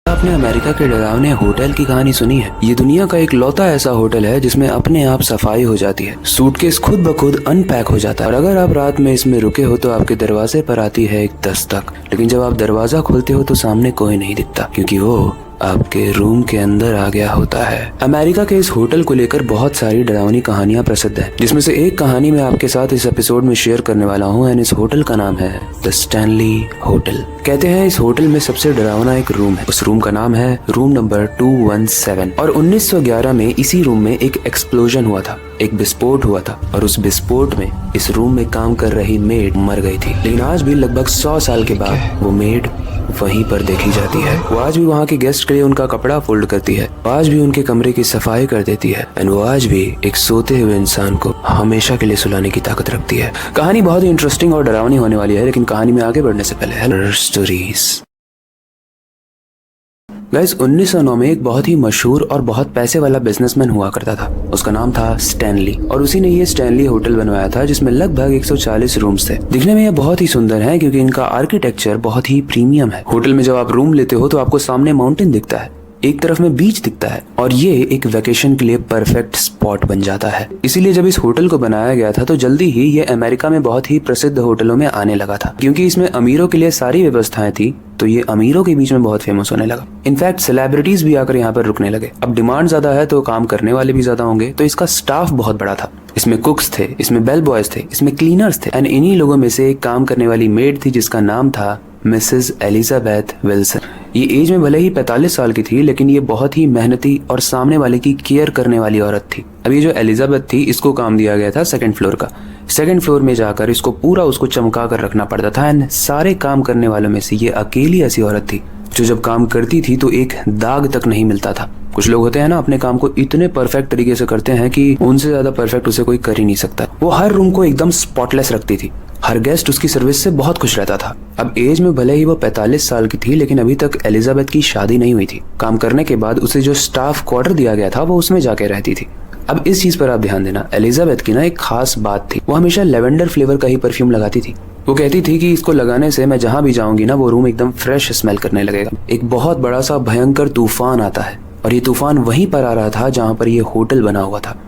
आपने अमेरिका के डरावने होटल की कहानी सुनी है? ये दुनिया का एक लौता ऐसा होटल है जिसमें अपने आप सफाई हो जाती है, सूटकेस खुद ब खुद अनपैक हो जाता है और अगर आप रात में इसमें रुके हो तो आपके दरवाजे पर आती है एक दस्तक। लेकिन जब आप दरवाजा खोलते हो तो सामने कोई नहीं दिखता, क्योंकि वो आपके रूम के अंदर आ गया होता है। अमेरिका के इस होटल को लेकर बहुत सारी डरावनी कहानियां प्रसिद्ध हैं, जिसमें से एक कहानी मैं आपके साथ इस एपिसोड में शेयर करने वाला हूं एंड इस होटल का नाम है द स्टैनली होटल। कहते हैं इस होटल में सबसे डरावना एक रूम है। उस रूम का नाम है रूम नंबर 217 और 1911 में इसी रूम में एक एक्सप्लोजन हुआ था, एक विस्फोट हुआ था और उस विस्फोट में इस रूम में काम कर रही मेड मर गई थी। लेकिन आज भी लगभग 100 साल के बाद वो मेड वहीं पर देखी जाती है। वो आज भी वहाँ के गेस्ट के लिए उनका कपड़ा फोल्ड करती है, आज भी उनके कमरे की सफाई कर देती है एंड वो आज भी एक सोते हुए इंसान को हमेशा के लिए सुलाने की ताकत रखती है। कहानी बहुत ही इंटरेस्टिंग और डरावनी होने वाली है, लेकिन कहानी में आगे बढ़ने से पहले स्टोरीज। गाइस 1909 में एक बहुत ही मशहूर और बहुत पैसे वाला बिजनेसमैन हुआ करता था। उसका नाम था स्टैनली और उसी ने ये स्टैनली होटल बनवाया था जिसमें लगभग 140 रूम्स थे। दिखने में ये बहुत ही सुंदर है क्योंकि इनका आर्किटेक्चर बहुत ही प्रीमियम है। होटल में जब आप रूम लेते हो तो आपको सामने माउंटेन दिखता है, एक तरफ में बीच दिखता है और ये एक वेकेशन के लिए परफेक्ट स्पॉट बन जाता है। इसीलिए जब इस होटल को बनाया गया था तो जल्दी ही ये अमेरिका में बहुत ही प्रसिद्ध होटलों में आने लगा था, क्योंकि इसमें अमीरों के लिए सारी व्यवस्थाएं थी तो ये अमीरों के बीच में बहुत फेमस होने लगा। इनफैक्ट सेलिब्रिटीज भी आकर यहाँ पर रुकने लगे। अब डिमांड ज्यादा है तो काम करने वाले भी ज्यादा होंगे, तो इसका स्टाफ बहुत बड़ा था। इसमें कुक्स थे, इसमें बेल बॉयज थे, इसमें क्लीनर्स थे एंड इन्हीं लोगों में से एक काम करने वाली मेड थी जिसका नाम था मिसेस एलिजाबेथ विल्सन। ये एज में भले ही 45 साल की थी, लेकिन ये बहुत ही मेहनती और सामने वाले की केयर करने वाली औरत थी। अब ये जो एलिजाबेथ थी इसको काम दिया गया था सेकंड फ्लोर का। सेकंड फ्लोर में जाकर इसको पूरा उसको चमका कर रखना पड़ता था एंड सारे काम करने वालों में से ये अकेली ऐसी औरत थी जो जब काम करती थी तो एक दाग तक नहीं मिलता था। कुछ लोग होते हैं ना, अपने काम को इतने परफेक्ट तरीके से करते हैं कि उनसे ज्यादा परफेक्ट उसे कोई कर ही नहीं सकता। वो हर रूम को एकदम स्पॉटलेस रखती थी, हर गेस्ट उसकी सर्विस से बहुत खुश रहता था। अब एज में भले ही वो 45 साल की थी, लेकिन अभी तक एलिजाबेथ की शादी नहीं हुई थी। काम करने के बाद उसे जो स्टाफ क्वार्टर दिया गया था वो उसमें जाके रहती थी। अब इस चीज पर आप ध्यान देना, एलिजाबेथ की ना एक खास बात थी, वो हमेशा लेवेंडर फ्लेवर का ही परफ्यूम लगाती थी। वो कहती थी कि इसको लगाने से मैं जहाँ भी जाऊंगी ना वो रूम एकदम फ्रेश स्मेल करने लगेगा। एक बहुत बड़ा सा भयंकर तूफान आता है और ये तूफान वहीं पर आ रहा था जहाँ पर ये होटल बना हुआ था।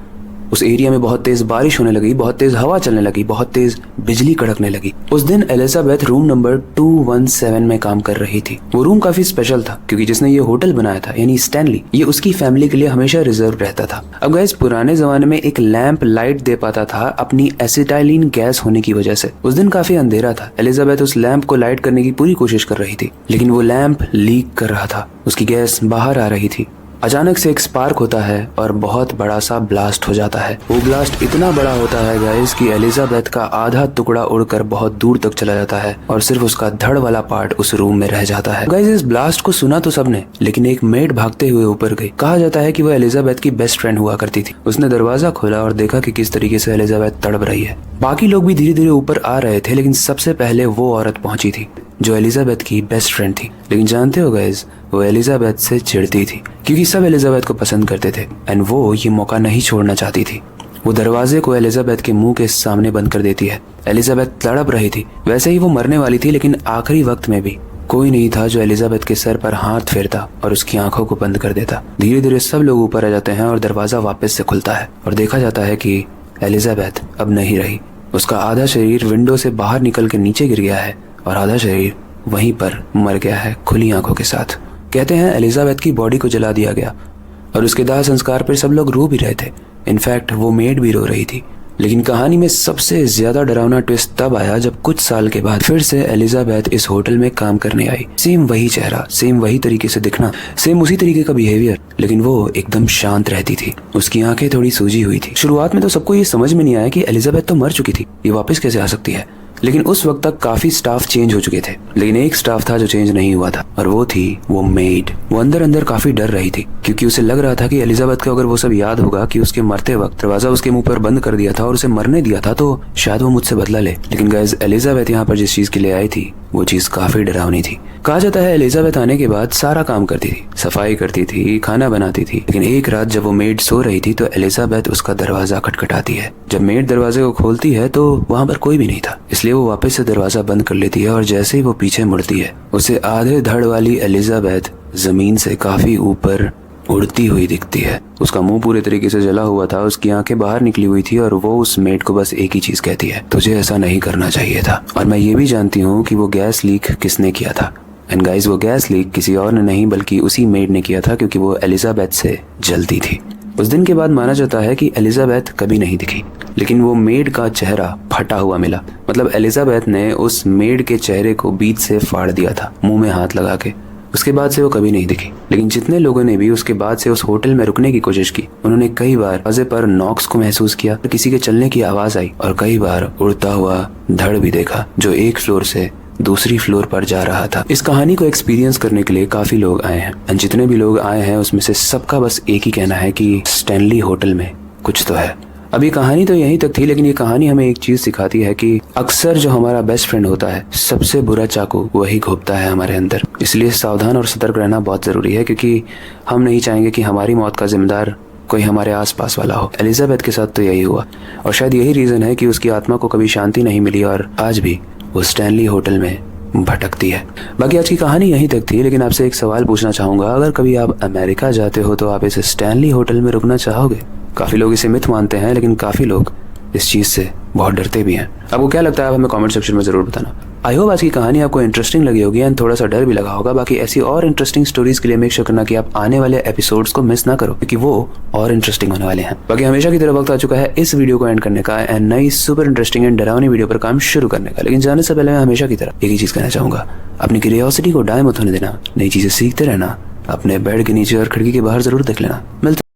उस एरिया में बहुत तेज बारिश होने लगी, बहुत तेज हवा चलने लगी, बहुत तेज बिजली कड़कने लगी। उस दिन एलिजाबेथ रूम नंबर 217 में काम कर रही थी। वो रूम काफी स्पेशल था क्योंकि जिसने ये होटल बनाया था यानी स्टैनली, ये उसकी फैमिली के लिए हमेशा रिजर्व रहता था। अब गाइस पुराने जमाने में एक लैंप लाइट दे पाता था अपनी एसिटाइलिन गैस होने की वजह से। उस दिन काफी अंधेरा था। एलिजाबेथ उस लैंप को लाइट करने की पूरी कोशिश कर रही थी, लेकिन वो लैंप लीक कर रहा था, उसकी गैस बाहर आ रही थी। अचानक से एक स्पार्क होता है और बहुत बड़ा सा ब्लास्ट हो जाता है। वो ब्लास्ट इतना बड़ा होता है गाइस कि एलिजाबेथ का आधा टुकड़ा उड़कर बहुत दूर तक चला जाता है और सिर्फ उसका धड़ वाला पार्ट उस रूम में रह जाता है। गाइस इस ब्लास्ट को सुना तो सबने, लेकिन एक मेड भागते हुए ऊपर गई। कहा जाता है कि वो एलिजाबेथ की बेस्ट फ्रेंड हुआ करती थी। उसने दरवाजा खोला और देखा कि किस तरीके से एलिजाबेथ तड़प रही है। बाकी लोग भी धीरे धीरे ऊपर आ रहे थे, लेकिन सबसे पहले वो औरत पहुंची थी जो एलिजाबेथ की बेस्ट फ्रेंड थी। लेकिन जानते हो गाइस, वो एलिजाबेथ से चिढ़ती थी क्योंकि सब एलिजाबेथ को पसंद करते थे एंड वो ये मौका नहीं छोड़ना चाहती थी। वो दरवाजे को एलिजाबेथ के मुंह के सामने बंद कर देती है। एलिजाबेथ तड़प रही थी, वैसे ही वो मरने वाली थी, लेकिन आखिरी वक्त में भी कोई नहीं था जो एलिजाबेथ के सर पर हाथ फेरता और उसकी आंखों को बंद कर देता। धीरे धीरे सब लोग ऊपर आ जाते हैं और दरवाजा वापस से खुलता है और देखा जाता है कि एलिजाबेथ अब नहीं रही। उसका आधा शरीर विंडो से बाहर निकल के नीचे गिर गया है और आधा शरीर वहीं पर मर गया है खुली आंखों के साथ। कहते हैं एलिजाबेथ की बॉडी को जला दिया गया और उसके दाह संस्कार पर सब लोग रो भी रहे थे। इनफैक्ट वो मेड भी रो रही थी। लेकिन कहानी में सबसे ज्यादा डरावना ट्विस्ट तब आया जब कुछ साल के बाद फिर से एलिजाबेथ इस होटल में काम करने आई। सेम वही चेहरा, सेम वही तरीके से दिखना, सेम उसी तरीके का बिहेवियर, लेकिन वो एकदम शांत रहती थी। उसकी आंखें थोड़ी सूजी हुई थी। शुरुआत में तो सबको ये समझ में नहीं आया कि एलिजाबेथ तो मर चुकी थी, ये वापस कैसे आ सकती है। लेकिन उस वक्त तक काफी स्टाफ चेंज हो चुके थे, लेकिन एक स्टाफ था जो चेंज नहीं हुआ था और वो थी वो मेड। वो अंदर अंदर काफी डर रही थी क्योंकि उसे लग रहा था कि एलिजाबेथ को अगर वो सब याद होगा कि उसके मरते वक्त दरवाजा उसके मुंह पर बंद कर दिया था और उसे मरने दिया था तो शायद वो मुझसे बदला ले। लेकिन गाइस एलिजाबेथ यहाँ पर जिस चीज के लिए आई थी वो चीज काफी डरावनी थी। कहा जाता है एलिजाबेथ आने के बाद सारा काम करती थी, सफाई करती थी, खाना बनाती थी। लेकिन एक रात जब वो मेड सो रही थी तो एलिजाबेथ उसका दरवाजा खटखटाती है। जब मेड दरवाजे को खोलती है तो वहाँ पर कोई भी नहीं था, इसलिए वो वापस से दरवाजा बंद कर लेती है और जैसे ही वो पीछे मुड़ती है उसे आधे धड़ वाली एलिजाबेथ जमीन से काफी ऊपर उड़ती हुई दिखती है। उसका मुंह पूरे तरीके से जला हुआ था, उसकी आंखें बाहर निकली हुई थी और वो उस मेड को बस एक ही चीज कहती है, तुझे ऐसा नहीं करना चाहिए था। और मैं ये भी जानती हूँ कि वो गैस लीक किसने किया था। एंड गाइस, वो गैस लीक किसी और ने नहीं बल्कि उसी मेड ने किया था, क्योंकि वो एलिजाबेथ से जलती थी। उस दिन के बाद माना जाता है कि एलिजाबेथ कभी नहीं दिखी, लेकिन वो मेड का चेहरा फटा हुआ मिला। मतलब एलिजाबेथ ने उस मेड के चेहरे को बीच से फाड़ दिया था, मुंह में हाथ लगा के। उसके बाद से वो कभी नहीं दिखी। लेकिन जितने लोगों ने भी उसके बाद से उस होटल में रुकने की कोशिश की, उन्होंने कई बार दरवाजे पर नॉक्स को महसूस किया, किसी के चलने की आवाज आई और कई बार उड़ता हुआ धड़ भी देखा जो एक फ्लोर से दूसरी फ्लोर पर जा रहा था। इस कहानी को एक्सपीरियंस करने के लिए काफी लोग आए हैं, और जितने भी लोग आए हैं उसमें से सबका बस एक ही कहना है कि स्टैनली होटल में कुछ तो है। अब ये कहानी तो यहीं तक थी, लेकिन ये कहानी हमें एक चीज सिखाती है कि अक्सर जो हमारा बेस्ट फ्रेंड होता है, सबसे बुरा चाकू वही घोंपता है हमारे अंदर। इसलिए सावधान और सतर्क रहना बहुत जरूरी है, क्योंकि हम नहीं चाहेंगे कि हमारी मौत का जिम्मेदार कोई हमारे आसपास वाला हो। एलिजाबेथ के साथ तो यही हुआ, और शायद यही रीजन है कि उसकी आत्मा को कभी शांति नहीं मिली और आज भी वो स्टैनली होटल में भटकती है। बाकी आज की कहानी यहीं तक थी, लेकिन आपसे एक सवाल पूछना चाहूंगा, अगर कभी आप अमेरिका जाते हो तो आप इस स्टैनली होटल में रुकना चाहोगे? काफी लोग इसे मिथ मानते हैं, लेकिन काफी लोग इस चीज से बहुत डरते भी हैं। आपको क्या लगता है, आप हमें कमेंट सेक्शन में जरूर बताना। आई होप आज की कहानी आपको इंटरेस्टिंग लगी होगी एंड थोड़ा सा डर भी लगा होगा। बाकी ऐसी और इंटरेस्टिंग स्टोरीज के लिए मेक श्योर करना कि आप आने वाले एपिसोड्स को मिस ना करो, क्योंकि वो और इंटरेस्टिंग होने वाले हैं। बाकी हमेशा की तरह वक्त आ चुका है इस वीडियो को एंड करने का एंड नई सुपर इंटरेस्टिंग एंड डरावनी वीडियो पर काम शुरू करने का। लेकिन जाने से पहले मैं हमेशा की तरह एक ही चीज कहना चाहूंगा, अपनी क्यूरियोसिटी को डाय मत होने देना, नई चीजें सीखते रहना, अपने बेड के नीचे और खिड़की के बाहर जरूर देख लेना। मिलते